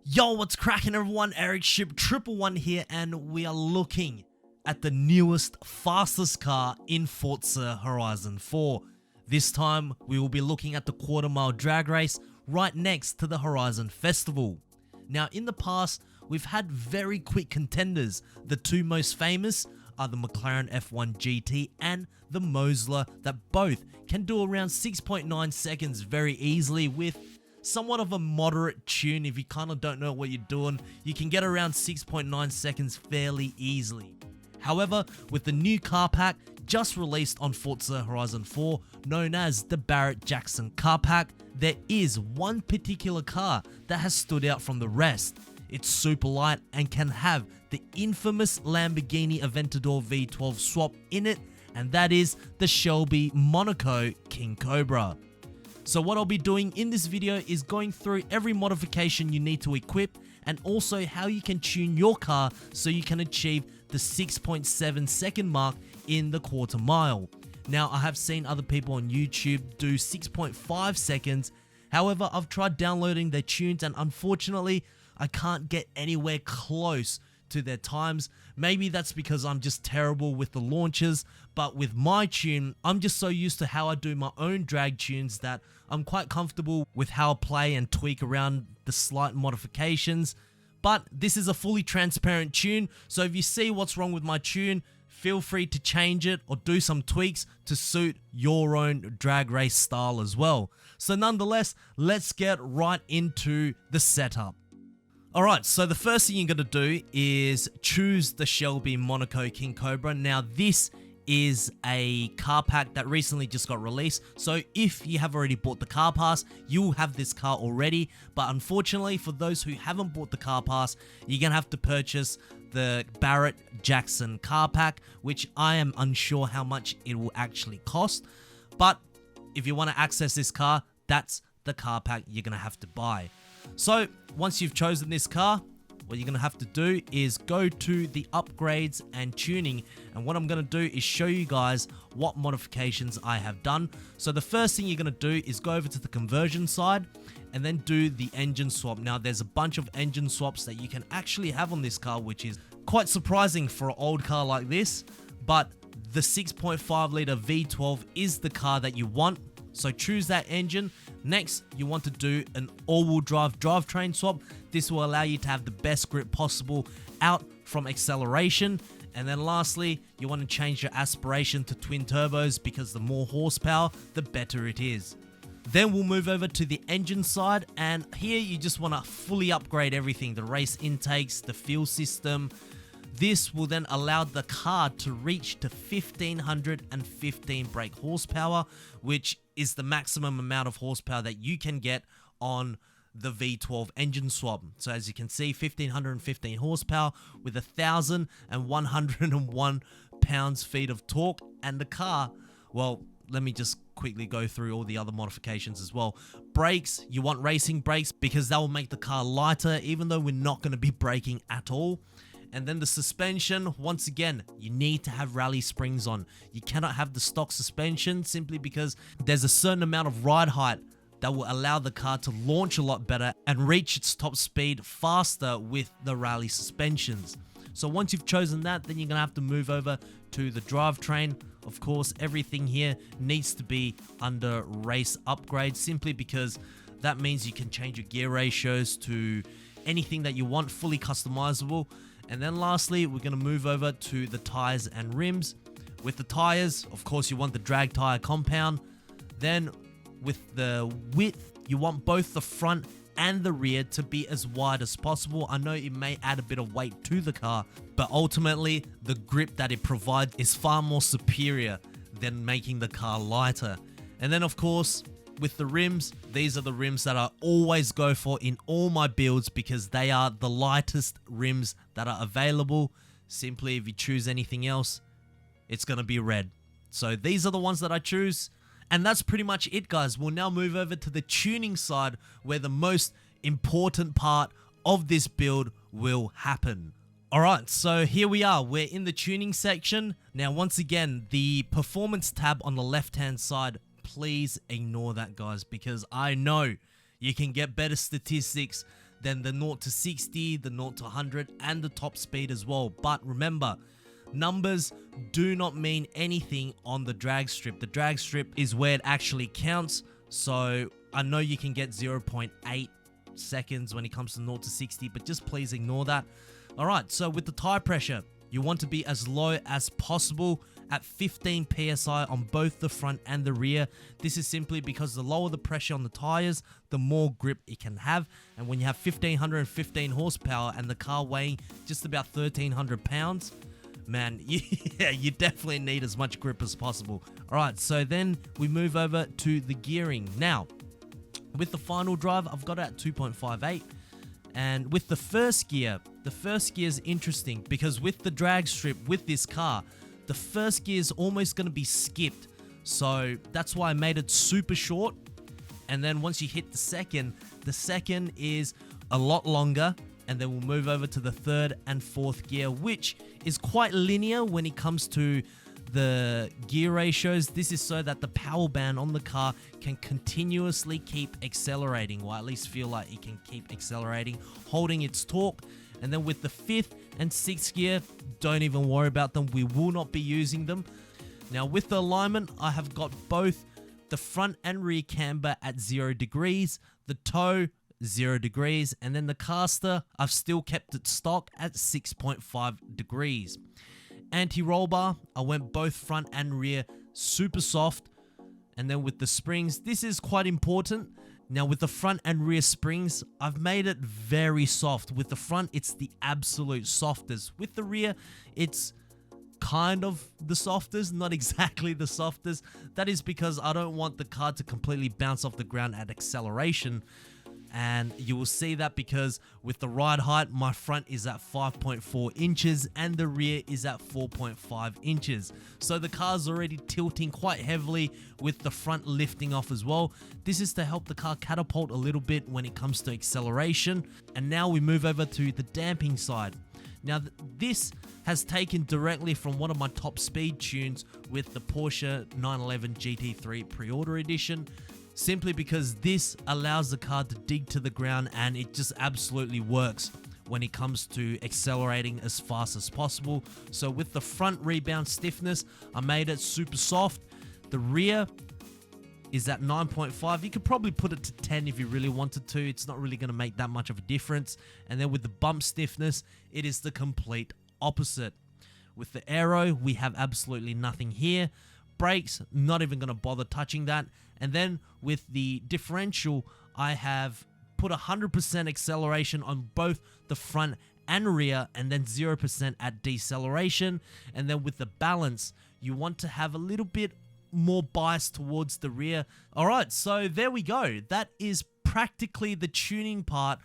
Yo, what's cracking everyone? Ericship 111 here, and we are looking at the newest, fastest car in Forza Horizon 4. This time, we will be looking at the quarter-mile drag race right next to the Horizon Festival. Now, in the past, we've had very quick contenders. The two most famous are the McLaren F1 GT and the Mosler, that both can do around 6.9 seconds very easily with somewhat of a moderate tune. If you kind of don't know what you're doing, you can get around 6.9 seconds fairly easily. However, with the new car pack just released on Forza Horizon 4, known as the Barrett-Jackson car pack, there is one particular car that has stood out from the rest. It's super light and can have the infamous Lamborghini Aventador V12 swap in it, and that is the Shelby Monaco King Cobra. So what I'll be doing in this video is going through every modification you need to equip, and also how you can tune your car so you can achieve the 6.7 second mark in the quarter mile. Now, I have seen other people on YouTube do 6.5 seconds. However, I've tried downloading their tunes and unfortunately I can't get anywhere close to their times. Maybe that's because I'm just terrible with the launches, but with my tune, I'm just so used to how I do my own drag tunes that I'm quite comfortable with how I play and tweak around the slight modifications. But this is a fully transparent tune, so if you see what's wrong with my tune, feel free to change it or do some tweaks to suit your own drag race style as well. So nonetheless, let's get right into the setup. Alright, so the first thing you're going to do is choose the Shelby Monaco King Cobra. Now this is a car pack that recently just got released, so if you have already bought the car pass, you'll have this car already. But unfortunately, for those who haven't bought the car pass, you're going to have to purchase the Barrett-Jackson car pack, which I am unsure how much it will actually cost. But if you want to access this car, that's the car pack you're going to have to buy. So once you've chosen this car, what you're going to have to do is go to the upgrades and tuning, and what I'm going to do is show you guys what modifications I have done. So the first thing you're going to do is go over to the conversion side and then do the engine swap. Now there's a bunch of engine swaps that you can actually have on this car, which is quite surprising for an old car like this, but the 6.5 litre V12 is the car that you want. So choose that engine. Next, you want to do an all-wheel drive drivetrain swap. This will allow you to have the best grip possible out from acceleration. And then lastly, you want to change your aspiration to twin turbos because the more horsepower, the better it is. Then we'll move over to the engine side, and here you just want to fully upgrade everything. The race intakes, the fuel system. This will then allow the car to reach to 1515 brake horsepower, which is the maximum amount of horsepower that you can get on the V12 engine swap. So as you can see, 1515 horsepower with 1101 pounds-feet of torque. And the car, well, let me just quickly go through all the other modifications as well. Brakes, you want racing brakes because that will make the car lighter, even though we're not going to be braking at all. And then the suspension, once again, you need to have rally springs on. You cannot have the stock suspension simply because there's a certain amount of ride height that will allow the car to launch a lot better and reach its top speed faster with the rally suspensions. So once you've chosen that, then you're going to have to move over to the drivetrain. Of course, everything here needs to be under race upgrade simply because that means you can change your gear ratios to anything that you want, fully customizable. And then lastly, we're going to move over to the tires and rims. With the tires, of course, you want the drag tire compound. Then with the width, you want both the front and the rear to be as wide as possible. I know it may add a bit of weight to the car, but ultimately the grip that it provides is far more superior than making the car lighter. And then of course, with the rims, these are the rims that I always go for in all my builds because they are the lightest rims that are available. Simply, if you choose anything else, it's going to be red. So these are the ones that I choose. And that's pretty much it, guys. We'll now move over to the tuning side where the most important part of this build will happen. Alright, so here we are. We're in the tuning section. Now, once again, the performance tab on the left-hand side, please ignore that, guys, because I know you can get better statistics then the 0 to 60, the 0 to 100, and the top speed as well. But remember, numbers do not mean anything on the drag strip. The drag strip is where it actually counts. So I know you can get 0.8 seconds when it comes to 0 to 60, but just please ignore that. All right, so with the tire pressure, you want to be as low as possible at 15 psi on both the front and the rear. This is simply because the lower the pressure on the tires, the more grip it can have. And when you have 1515 horsepower and the car weighing just about 1300 pounds, man, you definitely need as much grip as possible. All right, so then we move over to the gearing. Now, with the final drive, I've got it at 2.58. And with the first gear is interesting because with the drag strip, with this car, the first gear is almost going to be skipped. So that's why I made it super short. And then once you hit the second is a lot longer. And then we'll move over to the third and fourth gear, which is quite linear when it comes to the gear ratios. This is so that the power band on the car can continuously keep accelerating, or at least feel like it can keep accelerating, holding its torque. And then with the fifth and sixth gear, don't even worry about them. We will not be using them. Now with the alignment, I have got both the front and rear camber at 0 degrees, the toe 0 degrees, and then the caster, I've still kept it stock at 6.5 degrees. Anti-roll bar, I went both front and rear super soft. And then with the springs, this is quite important. Now with the front and rear springs, I've made it very soft. With the front, it's the absolute softest. With the rear, it's kind of the softest, not exactly the softest. That is because I don't want the car to completely bounce off the ground at acceleration. And you will see that because with the ride height, my front is at 5.4 inches and the rear is at 4.5 inches. So the car's already tilting quite heavily with the front lifting off as well. This is to help the car catapult a little bit when it comes to acceleration. And now we move over to the damping side. Now this has taken directly from one of my top speed tunes with the Porsche 911 GT3 pre-order edition. Simply because this allows the car to dig to the ground and it just absolutely works when it comes to accelerating as fast as possible. So with the front rebound stiffness, I made it super soft. The rear is at 9.5. You could probably put it to 10 if you really wanted to. It's not really going to make that much of a difference. And then with the bump stiffness, it is the complete opposite. With the aero, we have absolutely nothing here. Brakes, not even going to bother touching that. And then with the differential, I have put 100% acceleration on both the front and rear, and then 0% at deceleration. And then with the balance, you want to have a little bit more bias towards the rear. All right, so there we go. That is practically the tuning part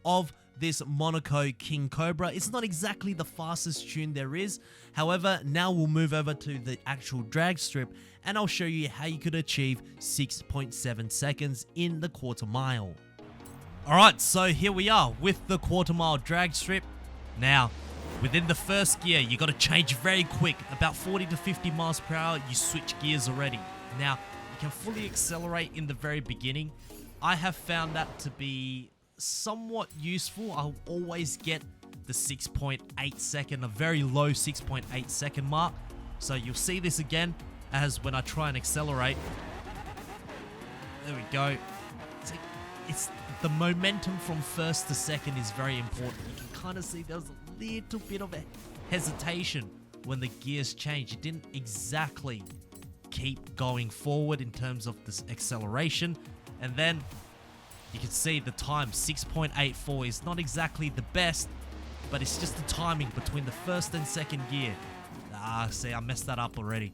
of this Monaco King Cobra. It's not exactly the fastest tune there is. However, now we'll move over to the actual drag strip and I'll show you how you could achieve 6.7 seconds in the quarter mile. Alright, so here we are with the quarter mile drag strip. Now, within the first gear, you got to change very quick. About 40 to 50 miles per hour, you switch gears already. Now, you can fully accelerate in the very beginning. I have found that to be somewhat useful. I'll always get the 6.8 second, a very low 6.8 second mark. So you'll see this again as when I try and accelerate. There we go. It's the momentum from first to second is very important. You can kind of see there's a little bit of a hesitation when the gears change. It didn't exactly keep going forward in terms of this acceleration. And then you can see the time, 6.84, is not exactly the best, but it's just the timing between the first and second gear. See, I messed that up already.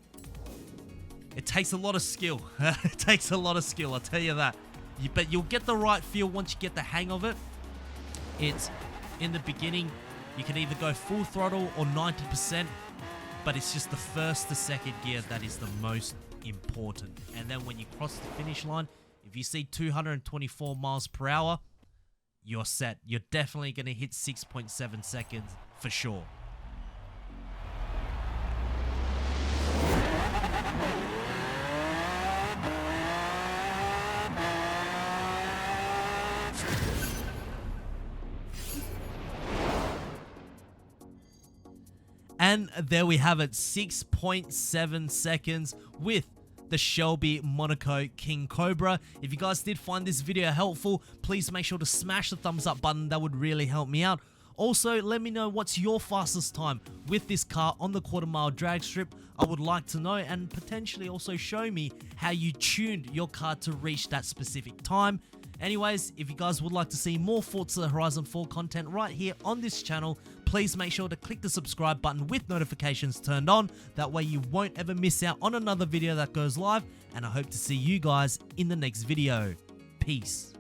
It takes a lot of skill. It takes a lot of skill, I'll tell you that. But you'll get the right feel once you get the hang of it. It's in the beginning, you can either go full throttle or 90%, but it's just the first to second gear that is the most important. And then when you cross the finish line, if you see 224 miles per hour, you're set. You're definitely going to hit 6.7 seconds for sure. And there we have it, 6.7 seconds with the Shelby Monaco King Cobra. If you guys did find this video helpful, please make sure to smash the thumbs up button. That would really help me out. Also, let me know what's your fastest time with this car on the quarter-mile drag strip. I would like to know, and potentially also show me how you tuned your car to reach that specific time. Anyways, if you guys would like to see more Forza Horizon 4 content right here on this channel, please make sure to click the subscribe button with notifications turned on. That way you won't ever miss out on another video that goes live, and I hope to see you guys in the next video. Peace.